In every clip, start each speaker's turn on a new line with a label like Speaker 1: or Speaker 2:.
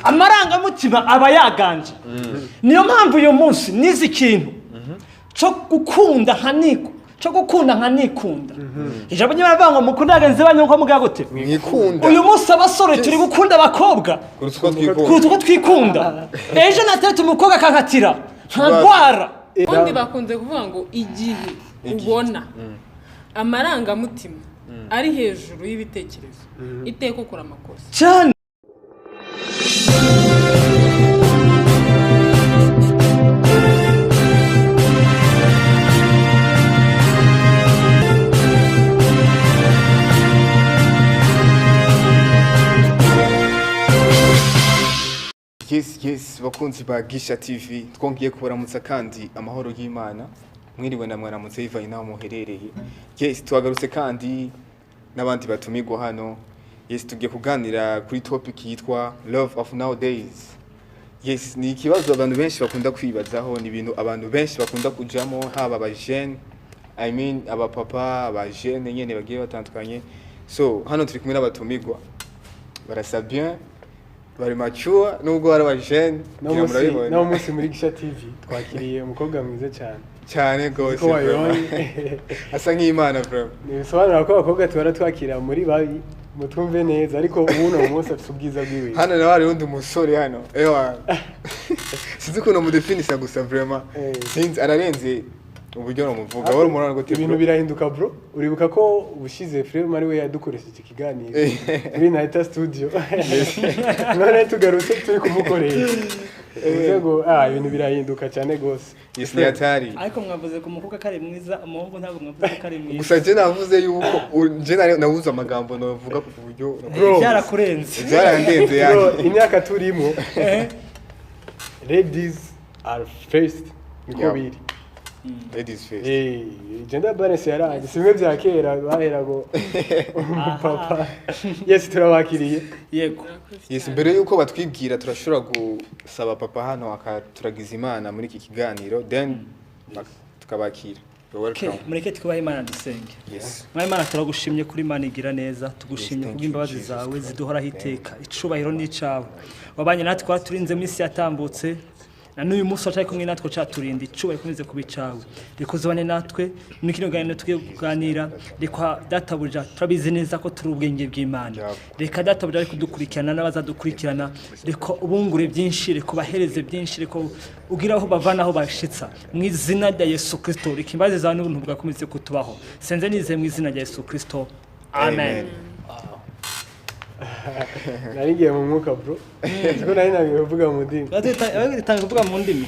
Speaker 1: amarangamutima aba yaganje niyo mpamvu uyu munsi nizi ikintu cyo gukunda nka nikunda ijambo ry'Imana ngo mukundage nze banyu ko muga gute
Speaker 2: mwikunda
Speaker 1: uyu munsi abasore turi gukunda abakobwa kurutuko twikunda ejo natete umukobwa kankatira ntagwara
Speaker 3: undi bakunze kuvuga ngo igihe ubona amarangamutima ari hejuru y'ibitekerezo iteko kura amakosa
Speaker 1: cyane
Speaker 2: Yes, bakunzi ba Gisha TV twongiye kubaramutsa kandi amahoro y'Imana mwiriwe na mwaramutse yivaye naho muherereye. Yes, twagarutse kandi n'abandi batumigwa hano. Yes, tugiye kuganira kuri topic yitwa Love of Nowdays. Yes, ni ikibazo abantu benshi bakunda kwibazaho, ni ibintu abantu benshi bakunda kujamo, haba abajene, aba papa, abajene nyene bagiye batandukanye. So, hano turi kumwe n'abatumigwa. Barasa bien. Bari mature nubwo bari abajene
Speaker 4: no munsi muri Gisha TV twakiriye umukobwa mwiza
Speaker 2: cyane gose asa nk'Imana bro
Speaker 4: nibisobanura ko abakobwa tubara twakira muri babi mutumve neza ariko ubuno umunsi afite ubwiza bwiwe
Speaker 2: hano nawe ari undi umusore hano ewa sinzi ko no mudefinisa gusa vraiment sinzi ararenze uburyo no muvuga wari umuntu ngo
Speaker 4: ibintu birahinduka bro uribuka ko ubushize Frema ari we yadukoresha iki kiganiro muri Nahita studio none tugarutse turi kumukorera ubwo ibintu birahinduka cyane gose
Speaker 2: yesi yatari
Speaker 1: ariko mwavuze ko umukobwa kare mwiza umuhungu ntabwo mwavuze kare mwiza
Speaker 2: gusa je navuze yuko je navuze amagambo navuga ku buryo
Speaker 1: byarakurenze
Speaker 2: byarandenze yani
Speaker 4: imyaka turimo ladies are first niko biri
Speaker 2: ladies first
Speaker 4: gender balance yaraje simwe bya kera baherago papa yes turabakiriye
Speaker 1: yego
Speaker 2: yes mbere yuko batwibwira turashobora gusaba papa hano akaturagiza Imana muri iki kiganiro then tukabakira
Speaker 1: mureke tukubaha Imana dusenge
Speaker 2: yes
Speaker 1: Imana turagushimye kuri Imana igira neza tugushimye kubw'imbabazi zawe ziduhoraho iteka icubahiro n'icawe wabanye natwe kwaturinze minsi yatambutse na n'uyu munsi wacaye kumwe natwe caturinda icubaye kumeze kubicawe rikozobane natwe n'ikino ganiro tugiye kuganira reka databuja turabizi neza ko turi ubwenge bw'Imana reka databuja ari kudukurikirana n'abazadukurikirana reka ubungure byinshi reka bahereze byinshi reka ugira aho bavanaho bashitsa mu izina rya Yesu Kristo reka imbaze zawe n'ubuntu bwakomeze kutubaho senze nize mu izina rya Yesu Kristo amen.
Speaker 4: narigiye mu mwuka bro siko nari nabivuga mu ndimi
Speaker 1: batanga kuvuga mu ndimi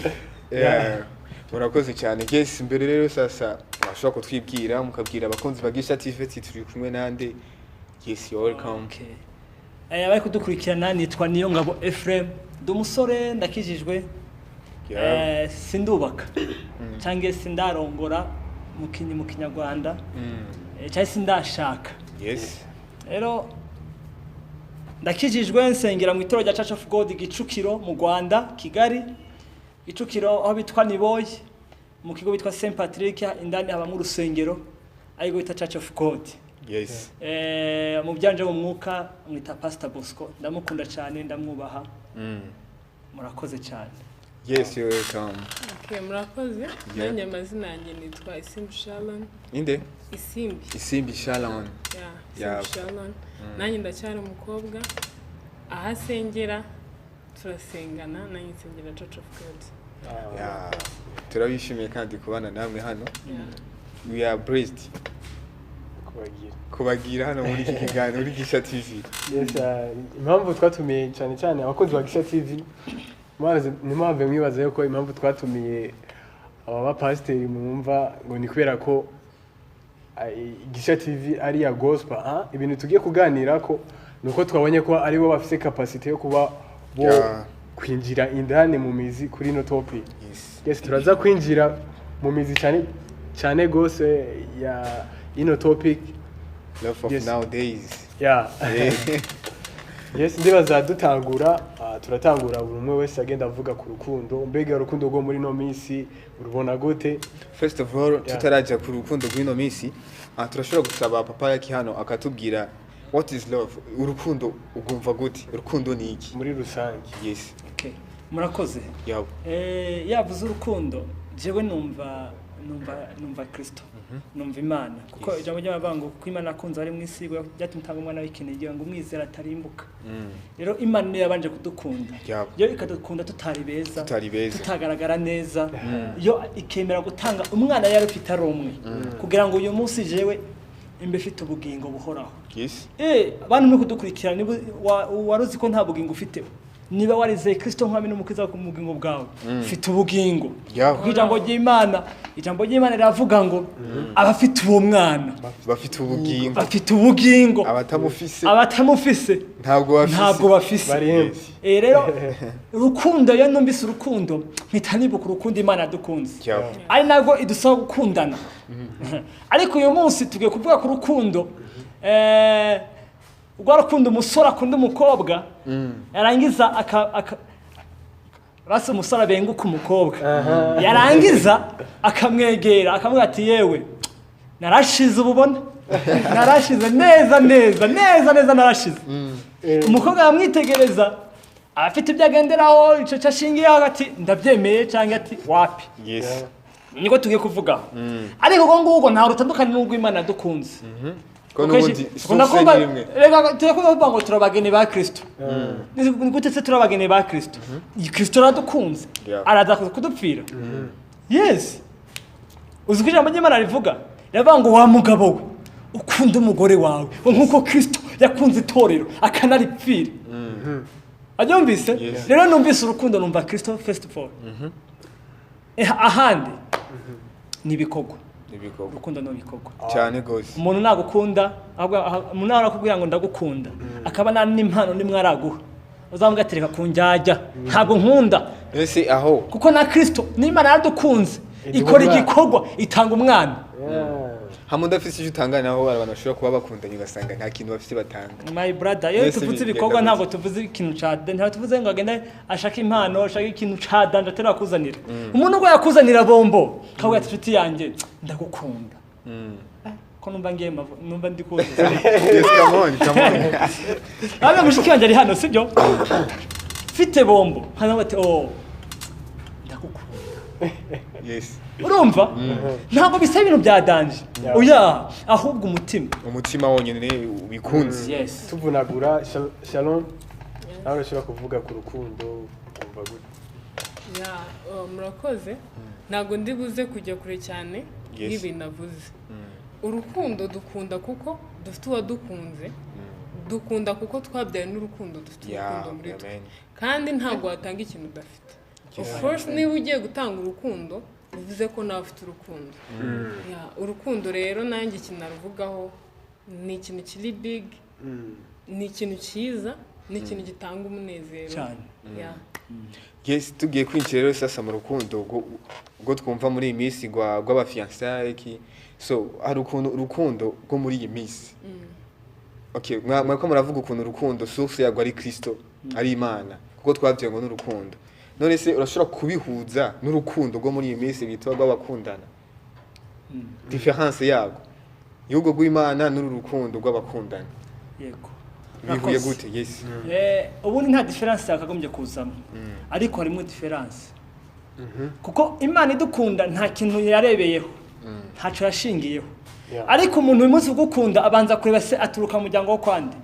Speaker 2: murakoze cyane yes mbere rero sasa mwashobora kutwibwira mukabwira abakunzi ba Gisha TV turi kumwe nande yes you welcome
Speaker 1: abari kudukurikirana nitwa niyo ngabo Ephraim dumusore ndakijijwe sindubaka cyangwa sindarongora mu Kinyarwanda cyangwa sindashaka
Speaker 2: yes
Speaker 1: rero ndakijijwe nsengera mu itoro rya Church of God Gicukiro mu Rwanda Kigali Gicukiro aho bitwa Niboy mu kigo bitwa Saint Patrick indani haba mu rusengero ayigo bita Church of God
Speaker 2: yes
Speaker 1: mu byanje mu mwuka mwita Pastor Bosco ndamukunda cyane ndamwubaha murakoze cyane
Speaker 2: yes you welcome
Speaker 3: okay murakoze nanjye amazina yanjye nitwa Isimbi Shalom
Speaker 2: inde
Speaker 3: Isimbi
Speaker 2: Shalom
Speaker 3: Shalom nanjye ndacyari umukobwa ahasengera turasengana nanjye nsengera Church of God
Speaker 2: turabishimiye kandi kubana namwe hano we are blessed kubagira hano muri iki kiganiro muri Gisha TV
Speaker 4: yes impamvu twatumiye cyane abakozi ba Gisha TV nimwave mwibaza yuko impamvu twatumiye aba pasiteri mwumva ngo ni kubera ko Gisha TV ari ya gospel ibintu tugiye kuganira ko nuko twabonye ko ari bo bafite capacity yo kuba bo kwinjira indani mu mizi kuri no topic yes turaza kwinjira mu mizi cyane gose ya ino topic
Speaker 2: love of nowadays
Speaker 4: yes ndibaza dutangura turatangura buri umwe wese agenda avuga ku rukundo mbega urukundo rwo muri no minsi urubona gute
Speaker 2: first of all tutaraja ku rukundo rw'ino minsi turashobora gusaba papa yaki hano akatubwira what is love urukundo ugumva gute urukundo ni iki
Speaker 4: muri rusange
Speaker 2: yes
Speaker 1: Okay. Murakoze.
Speaker 2: yabo
Speaker 1: Yavuze urukundo jewe numva Kristo. Numva Imana kuko ijambo ry'abavuga ngo kuko Imana akunze ari mu isi byatumye itanga umwana w'ikinege ngo umwizera atarimbuka. Rero Imana niyo yabanje kudukunda. Yo ikadukunda tutari beza. Tutagaragara neza. Yo ikemera gutanga umwana yari ufite aromwe kugira ngo uyu munsi jewe imbe fite ubugingo buhoraho.
Speaker 2: Yes.
Speaker 1: Abantu no kudukurikira niba waruzi ko nta bugingo ufite. Niba warizeye Kristo nk'amwe n'umukiza ku mugingo bwawe fite ubugingo kuko ijambo ry'Imana riravuga ngo abafite uwo mwana bafite ubugingo abatamufise ntabwo bafise rero urukundo yo numvise urukundo mpita nibuka urukundo Imana yadukunze ari nago idusaba gukundana ariko uyu munsi tugiye kuvuga ku rukundo urukundo umusore akunda umukobwa yarangiza basi umusore abenguka umukobwa yarangiza akamwegera akamubwira ati yewe narashize ububona narashize neza narashize umukobwa yamwitegereza afite ibyo agenderaho ico cyashingiye hagati ndabyemeye cyangwa ati wapi niko tugiye kuvuga ariko ngo ngugo nta rutandukanye n'ubwo Imana yadukunze Rega ngo turabagene ba Kristo. Nigute se turabagene ba Kristo? Kristo aradukunze. Araza kudupfira. Yes. Uziko ijambo ry'Imana rivuga. Yavuga ngo wa mugabo we ukunda umugore wawe nkuko Kristo yakunze itorero akanaripfira. Abyumvise? Rero numvise urukundo numva Kristo first of all. Ahandi nibikogwa. Urukundo no bikogwa
Speaker 2: cyane gose
Speaker 1: umuntu nagukunda umuntu arakubwira ngo ndagukunda akaba n'impano nimwe araguha uzamugatereka ku njyajya ntabwo nkunda
Speaker 2: ese aho
Speaker 1: kuko na Kristo n'Imana yadukunze ikora igikogwa itanga umwana
Speaker 2: hamudafise icyo utanga naho abantu bashobora kuba bakundanye ugasanga nta kintu bafite batanga
Speaker 1: my brother yo tuvuze ibikogwa ntabwo tuvuze ikintu cyade ntabwo tuvuze ngo agenda ashaka impano ashaka ikintu cyadanje atera kuzanira umuntu ngo yakuzanira bombo kawe ati yanjye ndagukunda ko numva ngiye numva ndikuze
Speaker 2: yes come on
Speaker 1: aba mushiki wanjye ari hano sibyo fite bombo hano bati ndagukunda
Speaker 2: yes
Speaker 1: urumva ntabwo bisa ibintu byadanje oya ahubwo
Speaker 2: umutima wonyene wikunze
Speaker 1: yes
Speaker 4: tuvunagura shalom nawe ushobora kuvuga ku rukundo kumva gute
Speaker 3: murakoze ntago ndibuze kujya kure cyane y'ibintu navuze urukundo dukunda kuko dufite uwadukunze dukunda kuko twabyaye n'urukundo dufite urukundo muri twe kandi ntago watanga ikintu udafite of course niba ugiye gutanga urukundo bivuze ko nawe ufite urukundo urukundo rero nanjye kinaruvugaho ni ikintu kiri big ni ikintu cyiza ni ikintu gitanga umunezero
Speaker 1: cyane
Speaker 2: yes tugiye kwinjira rero sasa mu rukundo ubwo twumva muri iyi minsi rw'abafiançailles ki so hari urukundo rwo muri iyi minsi okay mwako muravuga ukuntu urukundo source yarwo ari Kristo ari Imana kuko twabwiye ngo n'urukundo none se urashobora kubihuza n'urukundo rwo muri iyi minsi bitwa rw'abakundana difference yago yugo rw'Imana n'urukundo rw'abakundana
Speaker 1: yego
Speaker 2: bihuye gute yes
Speaker 1: ubundi nta difference yakagombye kuzamo ariko harimo difference kuko Imana idukunda nta kintu yarebeyeho ntaco yashingiyeho ariko umuntu uyu munsi ugukunda abanza kureba se aturuka mu muryango wo kwande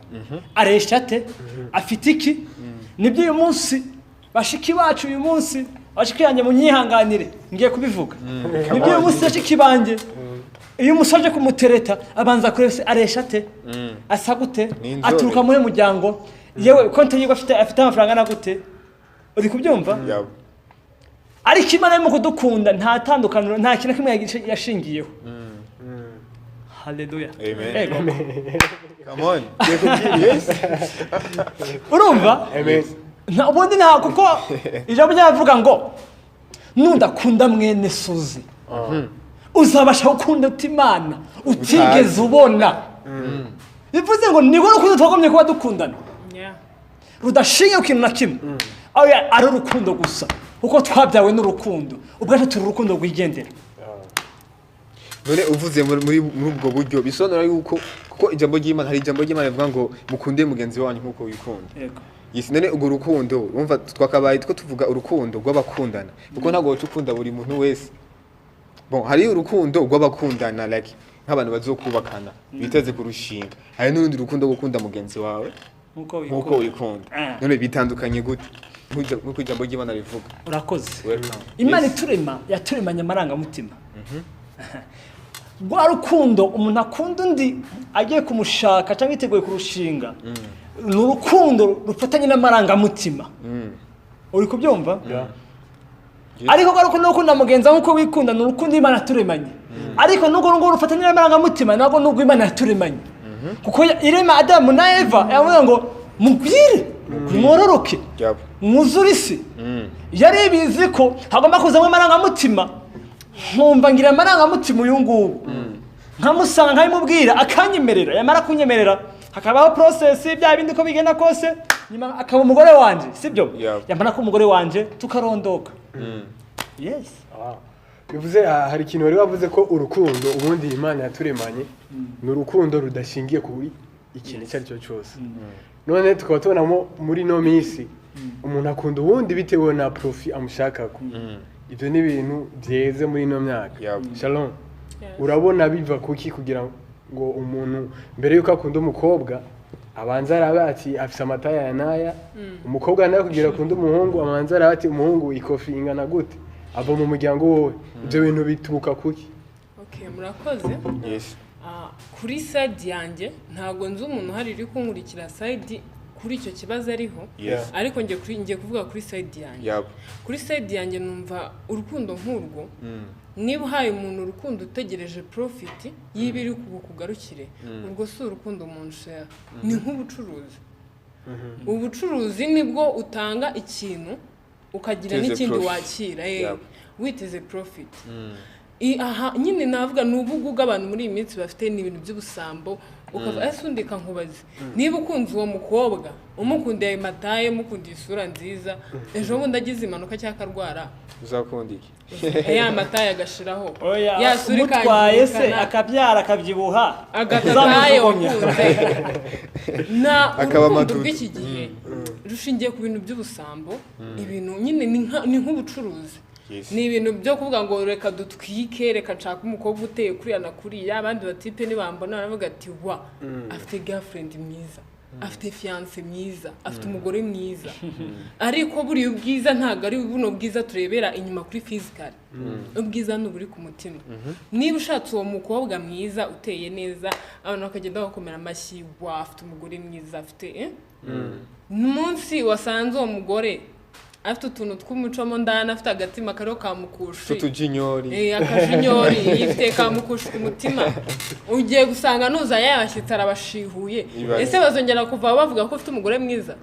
Speaker 1: aresha ate afite iki nibyo uyu munsi bashiki bacu uyu munsi bashiki yanjye munyihanganire ngiye kubivuga nibyo uyu munsi bashiki banje iyo umusoje kumutereta abanza kureba se aresha ate asa gute aturuka mu muryango yewe konte yigo afite amafaranga na gute uri kubyumva ariko Imana yo kudukunda nta tandukaniro nta kintu kimwe yashingiyeho haleluya
Speaker 2: amen come on yes
Speaker 1: urumva
Speaker 4: amen
Speaker 1: ubundi nta kuko ijambo ryavuga ngo nundakunda mwene suzi uzabasha gukunda Imana utigeze ubona bivuze ngo nigo rukundo twagomye kuba dukundana rudashingiye ku kintu na kimwe ari urukundo gusa kuko twabyawe n'urukundo ubwacu turi urukundo rwigendera
Speaker 2: none uvuze muri ubwo buryo bisonora yuko kuko ijambo ry'Imana hari ijambo ry'Imana rivuga ngo mukunde mugenzi wanyu nkuko wikunda.
Speaker 1: Yego.
Speaker 2: Yesi none ugo rukundo urumva twakabaye two tuvuga urukundo rw'abakundana kuko ntabwo wacukunda buri muntu wese. Bon hari urukundo rw'abakundana like nk'abantu bazokubakana biteze kurushinga. Hari n'urundi rukundo gukunda mugenzi wawe nkuko wikunda. None bitandukanye gute? Nkuko ijambo ry'Imana rivuga.
Speaker 1: Urakoze. Imana iturema yaturemanye amarangamutima. Rwa rukundo umuntu akunda undi agiye kumushaka cyangwa iteguye kurushinga. Ni urukundo rufatanye n'amarangamutima. Uri kubyumva? Ariko rwa rukundo ukunda mugenzi wawe nkuko wikunda ni urukundo Imana yaturemanye. Ariko nubwo rufatanye n'amarangamutima ntabwo nubwo Imana yaturemanye. Kuko irema Adamu na Eva yavuga ngo mugwire mwororoke mwuzure isi. Yari bizi ko hagomba kuzamo amarangamutima. Nkumva ngira amarangamutima uyu ngubu nkamusanga nkabimubwira akanyemerera yamara kunyemerera hakabaho process bya bindi ko bigenda kose nyuma akaba umugore wanje sibyo yamara ko umugore wanje tukarondoka. Yes.
Speaker 4: Bivuze hari ikintu wari wavuze ko urukundo ubundi Imana yaturemanye ni urukundo rudashingiye kuri ikintu icyo ari cyo cyose. None tukaba tubonamo muri no minsi umuntu akunda ubundi bitewe na profit amushakako. Ibyo ni ibintu byeze muri no myaka. Shalom. Urabona biva kuki kugira ngo umuntu mbere yuko akunda umukobwa abanza arabati afise amataya ya naya umukobwa nawe kugira akunda umuhungu abanza arabati umuhungu ikofi ingana gute ava mu muryango wowe. Ibyo bintu bituruka kuki?
Speaker 3: Okay, murakoze.
Speaker 2: Yes.
Speaker 3: Kuri side yanjye ntago nzi umuntu hari iri kunkurikira side kuri icyo kibazo ariho. Ariko ngiye kuvuga kuri side yanjye. Kuri side yanjye numva urukundo nk'urwo niba uhaye umuntu urukundo utegereje profit y'ibiri kugarukire urwo si urukundo umuntu share. Ni nk'ubucuruzi. Ubucuruzi nibwo utanga ikintu ukagira n'ikindi wakira witeze profit. Aha nyine navuga nubugu bw'abantu muri iyi minsi bafite n'ibintu by'ubusambo ukava asundika nkubaze niba ukunze uwo mukobwa umukundiye mataye mukundiye isura nziza ejo bundi agize impanuka cyangwa karwara
Speaker 2: uzakunda iki?
Speaker 3: Ya mataye agashiraho
Speaker 1: ya suri kayitwaye se akabyara akabyibuha
Speaker 3: agataye wakunze na urukundo bw'iki gihe rushingiye ku bintu by'ubusambo ibintu nyine ni nk'ubucuruzi. Ni ibintu byo kuvuga ngo reka dutwike reka nshaka umukobwa uteye kuri na kuriya abandi batipe nibambona baravuga ati wa afite girlfriend mwiza afite fiance mwiza afite umugore mwiza. Ariko buri ubwiza ntago ari buno bwiza turebera inyuma kuri physical. Ubwiza n'uburi ku mutima. Niba ushatse uwo mukobwa mwiza uteye neza abantu bakagenda bakomera amashyi wa afite umugore mwiza afite n'umunsi wasanze uwo mugore afite utuntu tw'umucomo ndana afite agatima kariho kamukushi
Speaker 2: tutujinyori
Speaker 3: akajinyori yifite kamukushi ku mutima ugiye gusanga nuza yabashyitsi arabashihuye ese bazongera kuva bavuga ko ufite umugore mwiza.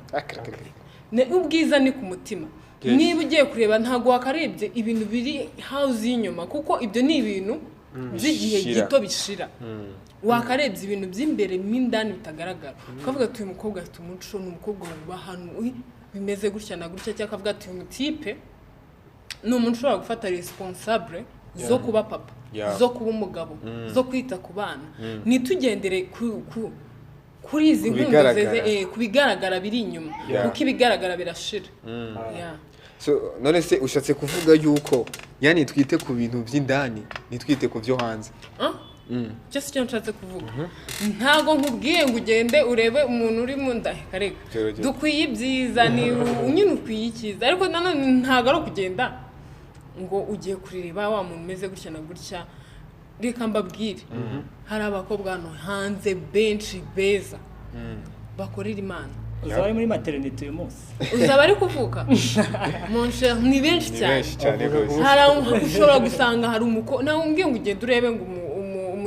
Speaker 3: Ubwiza ni ku mutima. Niba ugiye kureba ntago wakarebye ibintu biri house y'inyuma kuko ibyo ni ibintu by'igihe gito bishira. Wakarebye ibintu by'imbere n'indani bitagaragara ukavuga ati uyu mukobwa afite umuco n'umukobwa wubahano bimeze gutya na gutya cyangwa kavuga ati uyu mutipe ni umuntu ushobora gufata responsable zo kuba papa zo kuba umugabo zo kwita ku bana. Nitugendere kuri izi nkunga zeze kubigaragara biri inyuma kuko ibigaragara birashira.
Speaker 2: So none se ushatse kuvuga yuko yani twite ku bintu by'indani nitwite ku byo hanze?
Speaker 3: Just cyo nshatse kuvuga ntago nkubwiye ngo ugende urebe umuntu uri mu ndakarega dukwiye ibyiza ni unyine ukwiye ikiza ariko nanone ntago ari kugenda ngo ugiye kurireba wa muntu meze gutya na gutya. Reka mbabwire hari abakobwa hano hanze benshi beza bakorera Imana.
Speaker 1: Uzaba ari muri maternity uyu munsi
Speaker 3: uzaba ari kuvuka monshe ni benshi cyane. Hari ushobora gusanga hari nawe umbwiye ngo ugende urebe ngo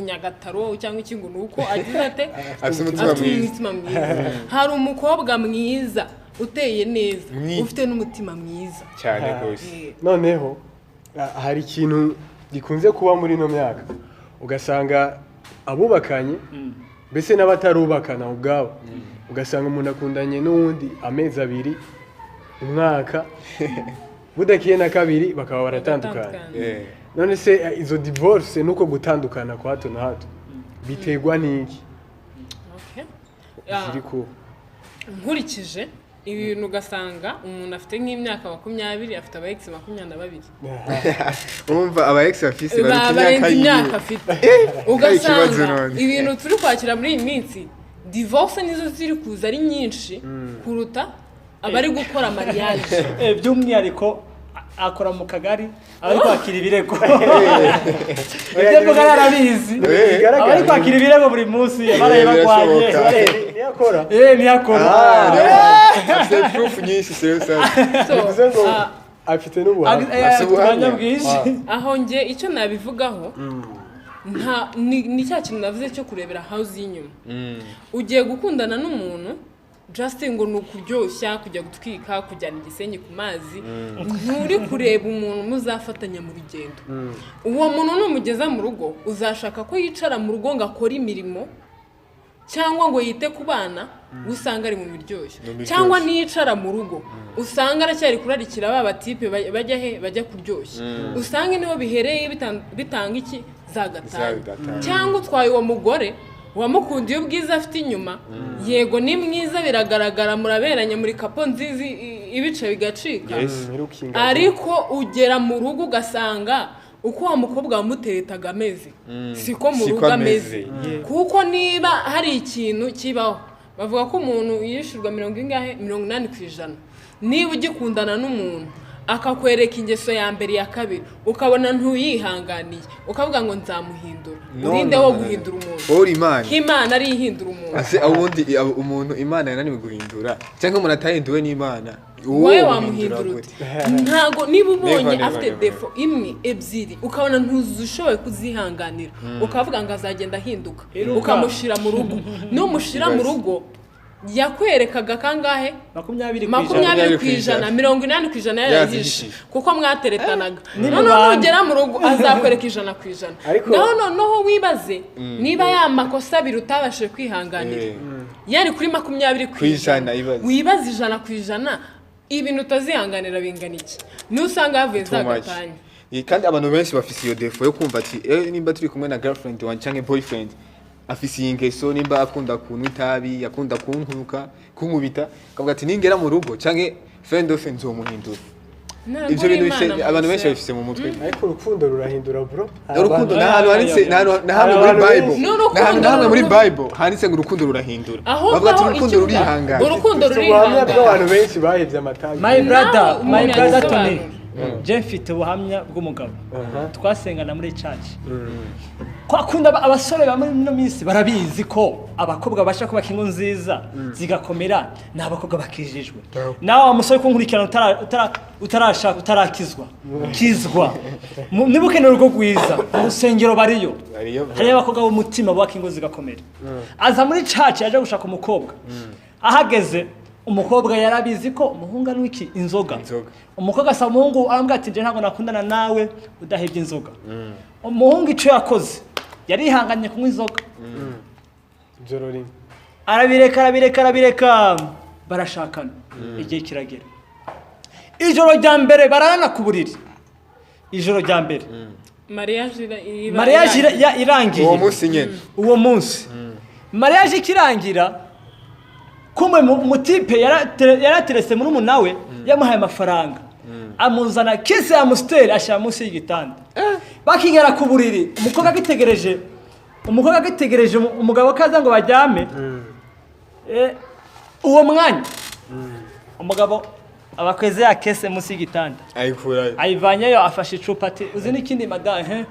Speaker 3: Nyagataro cyangwa ikingo nuko agize ate
Speaker 2: afite
Speaker 3: umutima mwiza. Hari umukobwa mwiza uteye neza ufite n'umutima mwiza
Speaker 2: cyane gose.
Speaker 4: Noneho hari ikintu gikunze kuba muri no myaka ugasanga abubakanye mbese n'abatarubakana ubwabo ugasanga umuntu akundanye n'uwundi amezi abiri umwaka budakiye na kabiri bakaba baratandukana. None se izo divorce nuko gutandukana kwa hato na hato biterwa n'iki? ziriko
Speaker 3: nkurikije ibintu ugasanga umuntu afite nk'imyaka 20 afite aba ex 22
Speaker 2: umva aba ex afise
Speaker 3: barenze imyaka afite ugasanga ibintu turi kwakira muri iyi minsi divorce nizo ziri kuza ari nyinshi kuruta abari gukora mariage
Speaker 1: by'umwihariko akora mu kagari abari kwakira ibirego ibyo mvuga yarabizi abari kwakira ibirego buri munsi baraye bagwanye
Speaker 4: niyakora
Speaker 1: niyakora
Speaker 2: afite proof nyinshi seriously
Speaker 4: bivuze ngo afite
Speaker 1: n'ubuhamya bwinshi
Speaker 3: aho nge icyo nabivugaho ni cya kintu navuze cyo kurebera house y'inyuma ugiye gukundana n'umuntu just ngo nukuryoshya kujya gutwika kujyana igisenyi ku mazi nturi kureba umuntu muzafatanya mu rugendo uwo muntu numugeza mu rugo uzashaka ko yicara mu rugo ngo akora imirimo cyangwa ngo yite ku bana usanga ari mu biryoshyo cyangwa niyicara mu rugo usanga aracyari kurarikira baba tipe bajya he bajya kuryoshya usanga niho bihereye bitanga iki zagatanga cyangwa utwaye uwo mugore wamukundiye ubwiza afite inyuma yego ni mwiza biragaragara muraberanye muri kapo nzizi ibice bigacika ariko ugera mu rugo ugasanga uko wa mukobwa wamuteretaga ameze siko mu rugo ameze kuko niba hari ikintu kibaho bavuga ko umuntu yishurwa 80% niba ugikundana n'umuntu akakwereka ingeso ya mbere ya kabiri ukabona ntuyihanganiye ukavuga ngo nzamuhindura urinde wo guhindura umuntu Imana ari ihindura umuntu
Speaker 2: ase ubundi umuntu Imana yananiwe guhindura cyangwa umuntu atahinduwe n'Imana
Speaker 3: wowe wamuhindura ntago niba ubonye afite defo imwe ebyiri ukabona ntuzushoboye kuzihanganira ukavuga ngo azagenda ahinduka ukamushira mu rugo n'umushira mu rugo yakwerekaga kangahe
Speaker 1: 20%
Speaker 3: 80% yarahishe kuko mwateretanaga none ugera mu rugo azakwereka 100% noneho wibaze niba ya makosa birutabashe kwihanganira yari kuri 20% wibaze 100% ibintu utazihanganira bingana iki nusanga haveza gatanya
Speaker 2: kandi abantu benshi bafise iyo defo yo kumva ati nimba turi kumwe na girlfriend wanjye canke boyfriend afise ingeso nimba akunda kunywa itabi yakunda kunkuruka kunkubita kavuga ati ningera mu rugo canke friend of friends wo muhindura ibyo bintu abantu benshi bafise mu mutwe
Speaker 4: ariko urukundo rurahindura bro
Speaker 2: urukundo nahantu handitse nahamwe muri bible nahantu muri bible handitse ngo urukundo rurahindura bavuga ati urukundo rurihangana
Speaker 3: urukundo rurihangana
Speaker 4: abantu benshi bahevye amatabi
Speaker 1: my brother Tony je mfite ubuhamya bw'umugabo twasengana muri church kwakunda abasore ba muri no minsi barabizi ko abakobwa basha kuba kingo nziza zigakomera n'abakobwa bakijijwe nawe umusore ko nkurikirana utarashaka utarakizwa kizwa nibuke n'urugo gwiza urusengero bariyo hari abakobwa b'umutima bwa kingo zigakomera aza muri church yaje gushaka umukobwa ahageze umukobwa yarabizi ko umuhungu ari iki inzoga umukobwa asa umuhungu arambwa ati je ntago nakundana nawe udahebye inzoga umuhungu ico yakoze yarihanganye kunywa inzoga
Speaker 4: jorori
Speaker 1: arabireka barashakana igihe kiragera ijoro rya mbere bararana ku buriri ijoro rya mbere mariage irangiye uwo munsi mariage ikirangira kumwe mutipe yaraterese muri umunawe yamuhaye amafaranga amuzana kise ya musteri ashya munsi y'igitanda bakigera ku buriri umukobwa agitegereje umugabo kaza ngo bajyame uwo mwanya umugabo abakweze ya kese munsi y'igitanda ayivanyeyo afashe icupa ati uzi n'ikindi madame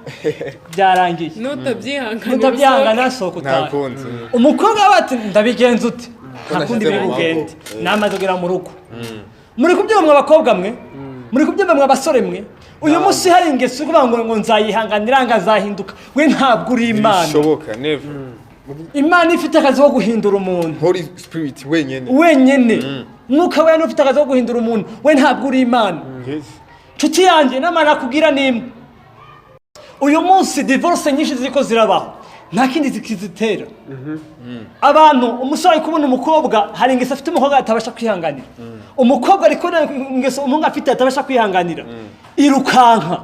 Speaker 1: byarangiye nutabyihangana soko utaha umukobwa bati ndabigenza ute ntakundi biri bugende namaze kugera mu rugo muri kubyumva abakobwa mwe muri kubyumva abasore mwe uyu munsi hari ingeso kuvuga ngo nzayihanganira ngazahinduka we ntabwo uri Imana
Speaker 2: bishoboka never
Speaker 1: Imana ifite akazi ko guhindura umuntu
Speaker 2: Holy Spirit
Speaker 1: wenyene mwuka we ufite akazi ko guhindura umuntu we ntabwo uri Imana nshuti yanjye namara kugira nimwe uyu munsi divorce nyinshi ziko zirabaho nta kindi zikizitera abantu umusore kubona umukobwa hari ingeso afite umukobwa atabasha kwihanganira umukobwa ariko ingeso umuntu afite atabasha kwihanganira irukanka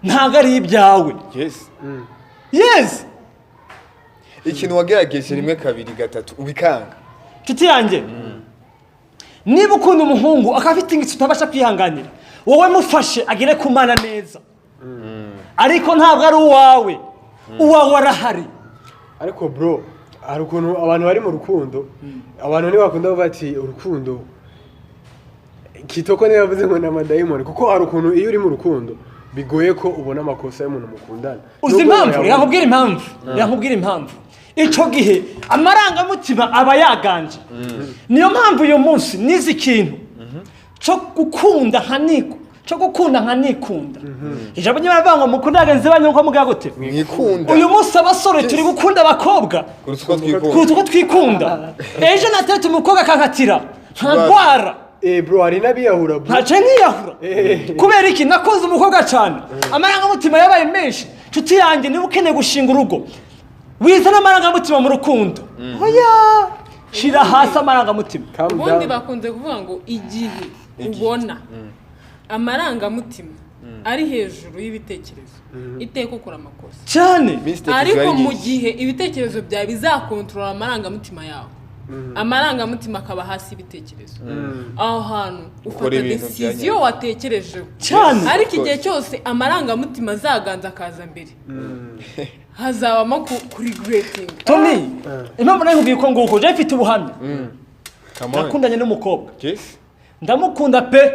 Speaker 1: ntago ari ibyawe
Speaker 2: ikintu wagerageje rimwe kabiri gatatu ubikanga
Speaker 1: nshuti yanjye niba ukunda umuhungu akafite ingitsi utabasha kwihanganira wowe mufashe agire kumana neza ariko ntabwo ari uwawe arahari.
Speaker 4: ariko bro hari ukuntu abantu bari mu rukundo abantu ntibakunda kuvuga ati urukundo kitoko niyo yavuze ngo ni amadayimoni kuko hari ukuntu iyo uri mu rukundo bigoye ko ubona amakosa y'umuntu mukundana.
Speaker 1: Uzi impamvu? Yakubwira impamvu. Ico gihe amarangamutima aba yaganje. Niyo mpamvu uyu munsi nizi ikintu cyo gukunda nka nikunda. Ijambo nyiravuga ngo mukundagenze banyu ko muga gute?
Speaker 2: Mwikunda.
Speaker 1: Uyu munsi abasore turi gukunda abakobwa. Kurutuko twikunda. Ejo natete umukobwa kankatira. Ntagwara.
Speaker 4: Bro hari nabiyahura bro.
Speaker 1: Ntace nkiyahura. Kubera iki nakoze umukobwa cyane. Amarangamutima yabaye menshi. Nshuti yanjye niba ukeneye gushinga urugo. Wiza n'amarangamutima mu rukundo. Oya. Shira hasi amarangamutima.
Speaker 3: Ubundi bakunze kuvuga ngo igihe ubona amarangamutima ari hejuru y'ibitekerezo iteko kora amakosa
Speaker 1: cyane.
Speaker 3: Ariko mu gihe ibitekerezo byawe bizakontrola amarangamutima yawe amarangamutima akaba hasi ibitekerezo aho hantu ufata decision watekereje
Speaker 1: cyane.
Speaker 3: Ariko igihe cyose amarangamutima azaganza akaza mbere hazabamo regretting.
Speaker 1: Tony impamvu nakubwiye ko nguko je mfite ubuhamya nakundanye n'umukobwa ndamukunda pe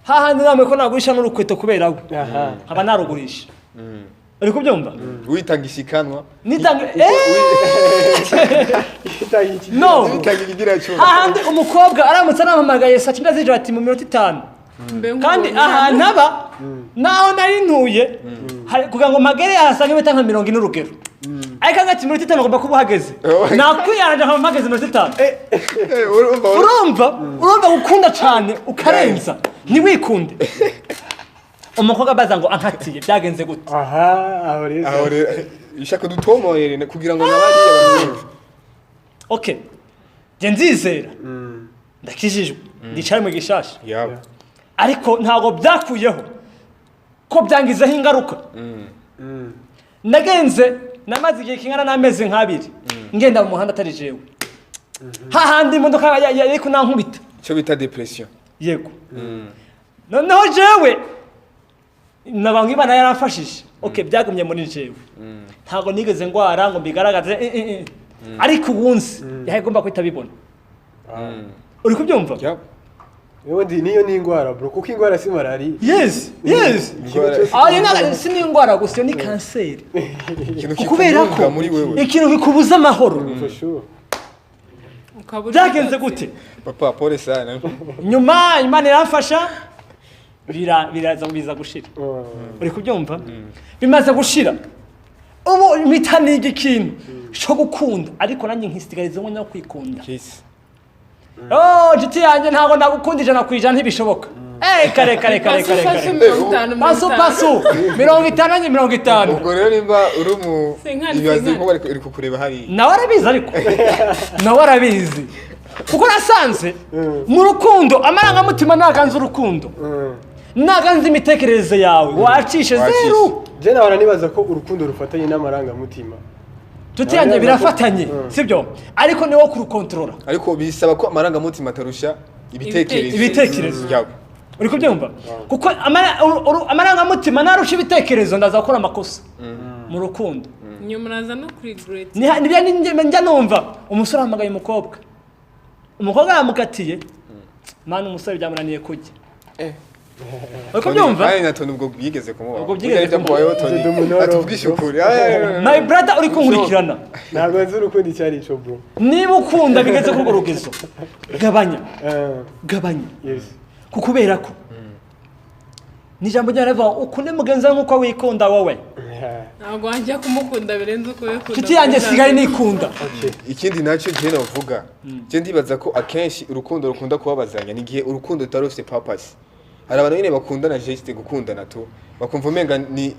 Speaker 1: hahandi namwe ko nagurisha n'urukweto kubera we aba narugurisha uri kubyumva
Speaker 2: witangisha ikanwa
Speaker 1: nitanga no hahandi umukobwa aramutse nampamagaye saa 9 z'ijoro ati mu minota 5 kandi ahantu aba naho nari ntuye kugira ngo magere yahasange bita nka 70 n'urugero ariko ngati minota 5 ngomba kuba uhageze nakwiyaranja nka mpageze minota 5 urumva gukunda cyane ukarenza ntiwikunde umukobwa baza ngo ankatiye byagenze gute
Speaker 4: aho rero
Speaker 2: ishaka dutomoyere kugira ngo nabari abantu.
Speaker 1: Okay je nzizera ndakijijwe ndicare mu gishasha ariko ntago byakuyeho ko byangizeho ingaruka. Nagenze namaze igihe kingana n'amezi nk'abiri ngenda mu muhanda atari jewe hahandi imodoka yari kunankubita
Speaker 2: cyo bita depression.
Speaker 1: Yego noneho jewe nabangi bana yarafashije. Okay byagumye muri jewe ntago nigeze ngwara ngo mbigaragaze ariko ubunsi yahegomba kwita bibona. Uri kubyumva?
Speaker 4: niyo ni ingwara bro kuko ingwara si malaria.
Speaker 1: Yes si ni ingwara gusa ni kanseri. Kubera ko ikintu bikubuza amahoro. Byagenze gute?
Speaker 2: Papa pole sana.
Speaker 1: Nyuma Imana irafasha biraza biza gushira. Uri kubyumva? Bimaze gushira ubu imitani igikintu cyo gukunda ariko nanjye nkisigarize ngo kwikunda. Jiti yanjye ntago nagukundije nakwijana ntibishoboka. Kare paso 50
Speaker 2: ubwo rero nimba uri mu ibibazo ko bari kukureba hari
Speaker 1: nawe arabizi ariko nawe arabizi kuko nasanze mu rukundo amarangamutima naganze urukundo naganze imitekerereze yawe wacishe zero.
Speaker 4: Je nawe aranibaza ko urukundo rufatanye n'amarangamutima
Speaker 1: tutiyanje birafatanye sibyo ariko niwo kurukontrola
Speaker 2: ariko bisaba ko amarangamutima atarusha ibitekerezo
Speaker 1: yawe. Uri kubyumva kuko amarangamutima narusha ibitekerezo ndaza gukora amakosa mu rukundo
Speaker 3: nyuma naza no regret.
Speaker 1: Njya numva umusore ahamagaye umukobwa yamukatiye mana umusore byamunaniye kujya uri kubyumva
Speaker 2: ari nato nubwo yigeze kumubaho ubwo byigeze kumubaho Tony atubwisha ukuri
Speaker 1: my brother uri kunkurikirana
Speaker 4: ntabwo nzi urukundo cyari ico bro
Speaker 1: niba ukunda bigeze ku rugezo gabanya
Speaker 4: yes
Speaker 1: kukubera ko nijambo ryaravuga ukunde mugenza nkuko wikunda wowe
Speaker 3: ntabwo wanjya kumukunda birenze uko yakunda.
Speaker 1: Nshuti yanjye sigaye nikunda.
Speaker 2: Ikindi nacyo je navuga je ndibaza ko akenshi urukundo rukunda kubabazanya nigihe urukundo utarose purpose. Hari abantu nyine bakundana juste gukundana to bakumva umenga ni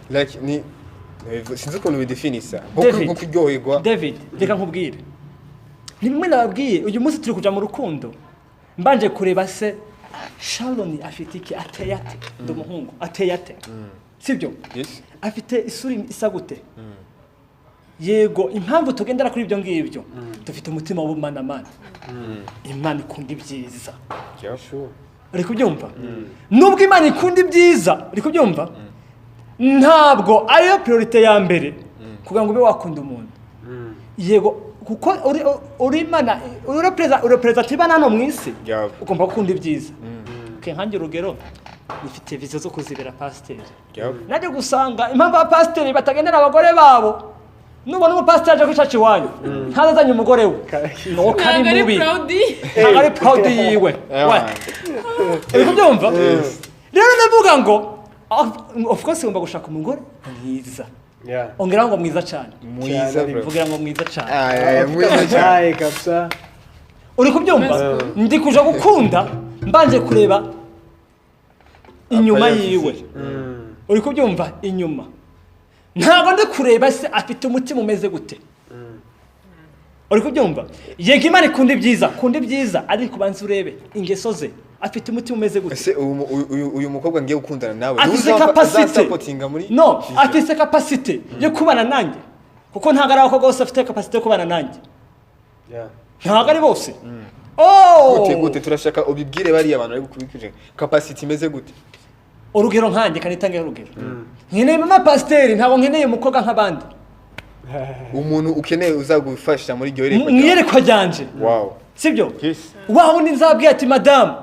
Speaker 2: like ni sinzi ukuntu bidefinisa nko kuryoherwa.
Speaker 1: David reka nkubwire ni bimwe nababwiye uyu munsi turi kuja mu rukundo mbanje kureba se Shaloni afite iki ateyate ndumuhungu ateyate sibyo
Speaker 2: yes
Speaker 1: afite isuri isa gute yego impamvu tugendera kuri ibyo ngibyo dufite umutima w'ubumanamana imana ikunda ibyiza uri kubyumva nubwo imana ikunda ibyiza uri kubyumva ntabwo ariyo priorite ya mbere kugira ngo ube wakunda umuntu yego kuko uri imana uri representative hano mu isi ugomba gukunda ibyiza nkanjye urugero nifite vizo zo kuzibera pasiteri najya gusanga impamvu abapasiteri batagendera abagore babo nubona umupasiteri aje kwicaca iwanyu ntazazanye umugore we nuko ari mubi ntabwo ari proud yiwe uri kubyumva rero ndavuga ngo of course ngomba gushaka umugore mwiza ongera ngo mwiza cyane mvugira ngo mwiza cyane
Speaker 2: mwiza cyane
Speaker 4: kabisa
Speaker 1: uri kubyumva ndi kuja gukunda mbanje kureba inyuma yiwe uri kubyumva inyuma ntabwo ndi kureba se afite umutima umeze gute uri kubyumva yego imana ikunda ibyiza ariko banza urebe ingeso ze afite umutima umeze gute
Speaker 2: ese uyu mukobwa ngiye gukundana nawe
Speaker 1: afite capacity yo kubana nanjye kuko ntabwo ari abakobwa bose bafite capacity yo kubana nanjye ntabwo ari bose
Speaker 2: gute turashaka ubibwire bariya abantu bari kubikije capacity imeze gute
Speaker 1: urugero nkanjye kanitange urugero nkeneye mama pasiteri ntabwo nkeneye umukobwa nk'abandi
Speaker 2: umuntu ukeneye uzagufasha muri iryo
Speaker 1: yerekwa ryanje sibyo waho ni nzabwiye ati madamu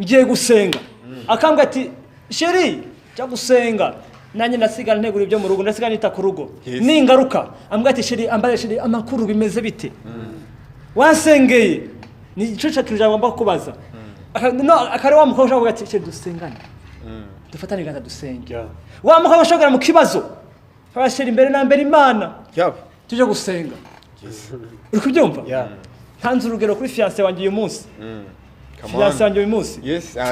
Speaker 1: ngiye gusenga akambwa ati sheri cyo gusenga nanjye nasigana ntegura ibyo mu rugo nasigana nita ku rugo ningaruka ambwa ati sheri ambaye sheri amakuru bimeze bite wasengeye ni igice kirujya ngomba kubaza akari wa mukobwa avuga ati sheri dusengane dufatane gata dusenge wa mukobwa ashogara mu kibazo fasheri imbere na mbere imana tuje gusenga uri kubyumva hanze urugero kuri fiancé wanjye uyu munsi fiancé wanjye uyu munsi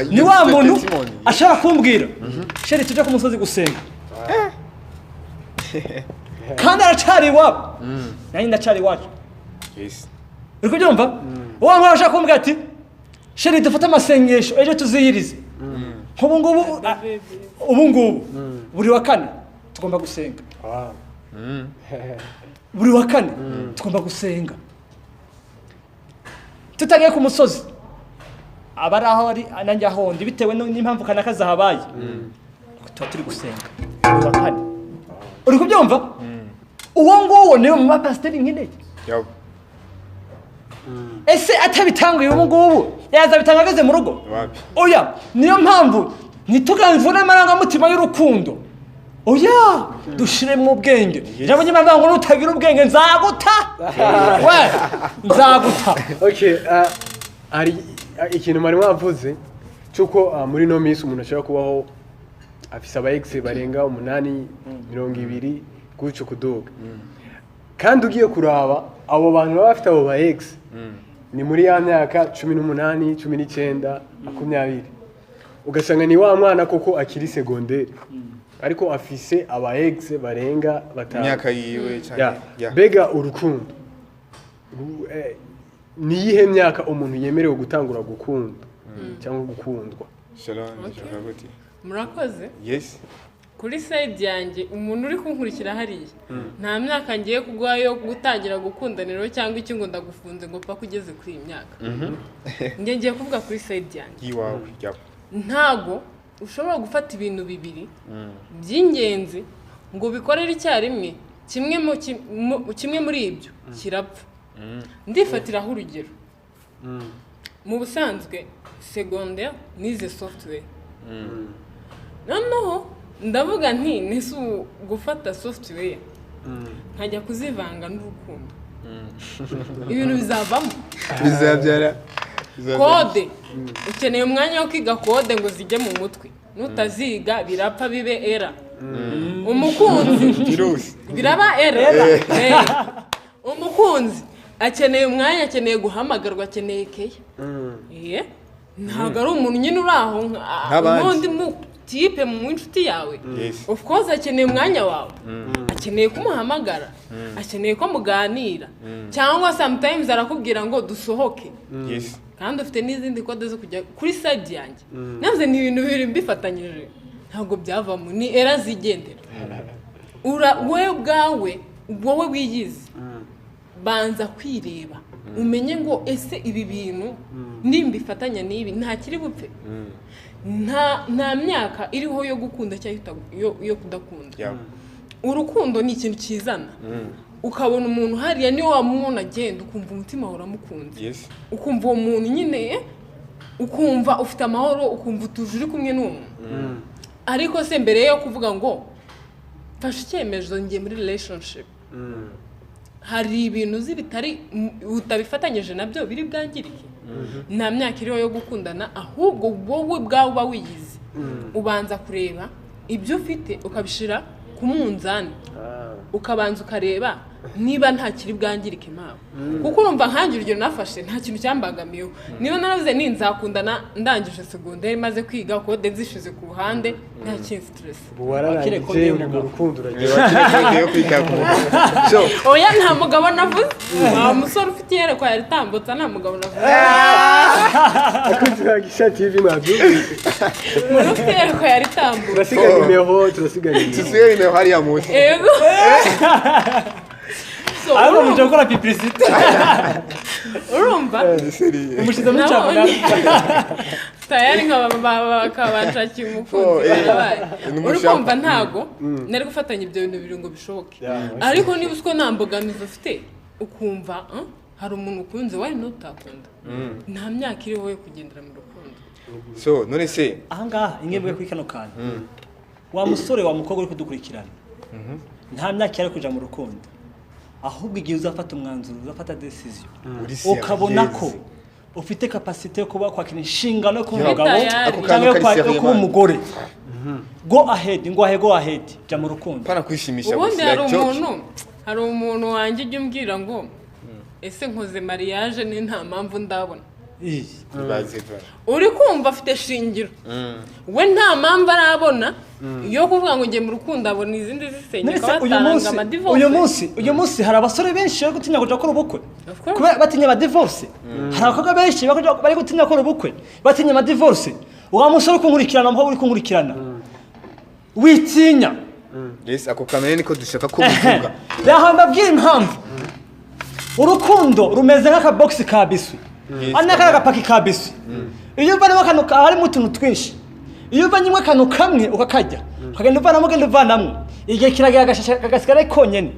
Speaker 1: ni wa muntu ashaka kumbwira sheri tuje ku musozi gusenga kandi aracari iwabo nanjye ndacari iwacu uri kubyumva wa muntu ashaka kumbwira ati sheri dufate amasengesho ejo tuziyirize ubu ngubu buri wa kane tugomba gusenga buri wa kane tugomba gusenga tutagiye ku musozi aba ari aho ari nanjye aho ndi bitewe n'impamvu kanaka zahabaye tuba turi gusenga buri wa kane uri kubyumva uwo nguwo niwe mu mapasiteri nkeneye ese atabitanguye ubu ngubu yazabitanga ageze mu rugo oya niyo mpamvu ntituganzure amarangamutima y'urukundo oya dushire mu bwenge jambo nyuma ngo nutagira ubwenge nzaguta nzaguta
Speaker 4: ari ikintu mari mwavuze cyuko muri no minsi umuntu ashaka kubaho afise aba ex barenga 8 20 gucyo kudoga kandi ugiye kuraba abo bantu baba bafite abo ba ex ni muri ya myaka 18 19 20 ugasanga ni wa mwana koko akiri secondaire ariko afise aba ex barenga batanu
Speaker 2: myaka yiwe cyane
Speaker 4: bega urukundo ni yihe myaka umuntu yemerewe gutangura gukunda cyangwa gukundwa
Speaker 3: murakoze
Speaker 2: yes
Speaker 3: kuri side yanjye umuntu uri kunkurikira hariya nta myaka ngiye kugwayo gutangira gukundanira cyangwa iki ngo ndagufunze ngo paka ugeze kuri iyi myaka ngiye kuvuga kuri side yanjye ntago ushobora gufata ibintu bibiri by'ingenzi ngo bikorere icyarimwe kimwe muri ibyo kirapfa ndifatiraho urugero mu busanzwe secondaire nize software noneho ndavuga nti nese gufata software nkajya kuzivanga n'urukundo ibintu bizavamo
Speaker 2: bizabyara
Speaker 3: kode ukeneye umwanya wo kwiga kode ngo zijye mu mutwe nutaziga birapfa bibe era umukunzi biraba era umukunzi akeneye umwanya akeneye guhamagarwa akeneye keya ntabwo ari umuntu nyine uri aho n'undi tipe mu inshuti yawe of course akeneye umwanya wawe akeneye kumuhamagara akeneye ko muganira cyangwa sometimes arakubwira ngo dusohoke kandi ufite n'izindi kode zo kujya kuri side yanjye navuze ni ibintu bibiri mbifatanyije ntabwo byavamo ni era zigendera wowe ubwawe wowe wiyizi banza kwireba umenye ngo ese ibi bintu nimba ifatanya n'ibi nta kiri bupfe nta myaka iriho yo gukunda cyangwa yo kudakunda urukundo ni ikintu kizana ukabona umuntu hariya niyo wamubona agenda ukumva umutima uramukunze ukumva uwo muntu nyine ukumva ufite amahoro ukumva utuje uri kumwe n'umuntu ariko se mbere yo kuvuga ngo fashe icyemezo ngiye muri relationship hari ibintu bitari utabifatanyije nabyo biri bwangirike nta myaka iriho yo gukundana ahubwo wowe ubwawe uba wiyizi ubanza kureba ibyo ufite ukabishira ku munzani ukabanza ukareba niba nta kiri bwangirike mpawe kuko urumva nkangira urugero nafashe nta kintu cyambangamiyeho niba naravuze ninzakundana ndangije segonderi maze kwiga kode zishize ku ruhande nta kintu stress
Speaker 4: wararangije uri mu rukundo
Speaker 3: oya nta mugabo navuze wa musore ufite iyerekwa yaritambutsa nta mugabo navuze
Speaker 4: akunze Gisha TV mwabyumvise
Speaker 3: ufite iyerekwa yaritambutsa
Speaker 4: turasiga nimero
Speaker 2: hariya munsi
Speaker 3: yego
Speaker 1: ariko muje gukora publicity
Speaker 3: urumva
Speaker 1: umushize muri cyangwa
Speaker 3: tayari nk'abakabanshaki umukunzi barabaye urumva ntago nari gufatanya ibyo bintu biri ngo bishoboke ariko niba usko nta mbogamizi ufite ukumva hari umuntu ukunze wari nutakunda nta myaka iriho yo kugendera mu rukundo
Speaker 2: so none se
Speaker 1: ahangaha ingebwe kuri kano kantu wa musore wa mukobwa uri kudukurikirana nta myaka yari kuja mu rukundo ahubwo igihe uzafata umwanzuro uzafata decision ukabona ko ufite capacity yo kuba kwakira inshingano ku mugabo cyangwa ku umugore go ahead jya mu rukundo
Speaker 2: pana kwishimisha
Speaker 3: ubundi hari umuntu wanjye ujya umbwira ngo ese nkoze mariage ni nta mpamvu ndabona uri kumva afite shingiro we nta mpamvu arabona yo kuvuga ngo ngiye mu rukundo abona izindi zisenyuka batanga amadivorce
Speaker 1: uyu munsi hari abasore benshi bari gutinya kuja gukora ubukwe kubera batinya amadivorce hari abakobwa benshi bari gutinya gukora ubukwe batinya amadivorce wa musore ukunkurikirana mho uri kunkurikirana witinya
Speaker 2: yes ako kamene niko dushaka ko bivuga
Speaker 1: yaho mbabwira impamvu urukundo rumeze nk'aka box ka biswi anaka agapaki ka biswi iyo uvanamo akantu harimo utuntu twinshi iyo uvanyemo akantu kamwe ukakajya ukagenda uvanamo igihe kiragera agasigara konyene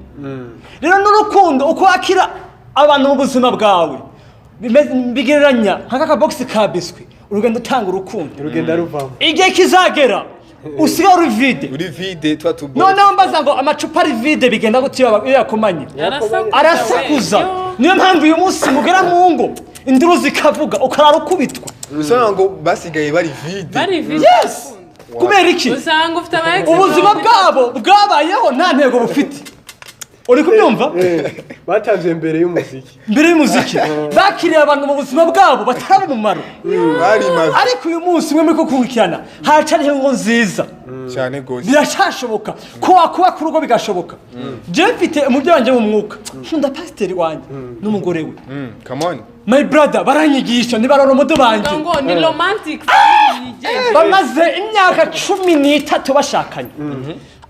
Speaker 1: rero n'urukundo uko akira abantu mu buzima bwawe bigereranya nk'aka box ka biswi urugendo utanga urukundo
Speaker 4: urugendo ruvamo
Speaker 1: igihe kizagera usiga uri vide noneho mbaza ngo amacupa ari vide bigenda gutiyo yakomanye arasakuza niyo mpamvu uyu munsi mugera mu ngo induru zikavuga ukarara ukubitwa
Speaker 2: usanga ngo basigaye bari vide
Speaker 1: yes kubera iki
Speaker 3: usanga ufite
Speaker 1: ubuzima bwabo bwabayeho nta ntego bufite uri kubyumva
Speaker 4: batanze mbere y'umuziki
Speaker 1: bakiriye abantu mu buzima bwabo batari umumaro ariko uyu munsi mwe muri kukurikirana hacariho ngo nziza
Speaker 2: cyane gose
Speaker 1: birashashoboka ko wakuba ku rugo bigashoboka je mfite umubyeyi wanje mu mwuka nkunda pasiteri wanje n'umugore we
Speaker 2: come on
Speaker 1: my brother baranyigisha nibarora umudo banje
Speaker 3: ngo ni romantic
Speaker 1: bamaze imyaka 13 bashakanye